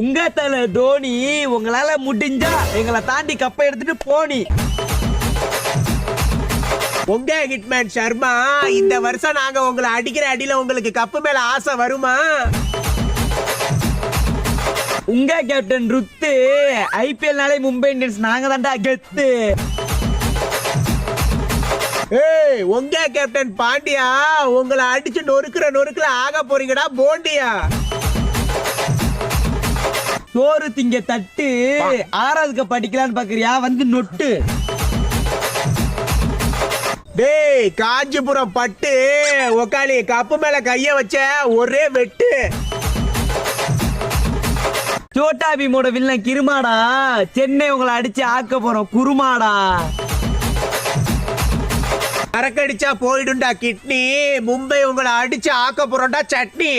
உங்க தல தோனி உங்களால முடிஞ்சா எங்களை தாண்டி கப்பை எடுத்துட்டு போனி. உங்க ஹிட்மேன் சர்மா, இந்த வருஷம் நாங்க உங்களை அடிக்கிற அடியில உங்களுக்கு கப்பு மேல ஆசை வருமா? உங்க கேப்டன் ருத்து, ஐபிஎல் நாளே மும்பை இந்தியன்ஸ் நாங்க தான்டா கெத்து. ஏய், உங்க கேப்டன் பாண்டியா, உங்களை அடிச்சு நொறுக்குல ஆக போறீங்கடா போண்டியா. சோறு திங்க தட்டு, ஆறாவதுக்கு படிக்கலான்னு பாக்குறியா? வந்து நொட்டு. டேய், காஞ்சிபுரம் பட்டு உக்காளி கப்பு மேல கைய வச்ச ஒரே வெட்டு. சோட்டா பீமோட வில்லன் கிருமாடா, சென்னை உங்களை அடிச்சு ஆக்க போறோம் குருமாடா. அரக்கடிச்சா போயிடும்டா கிட்னி, மும்பை உங்களை அடிச்சு ஆக்க போறோம்டா சட்னி.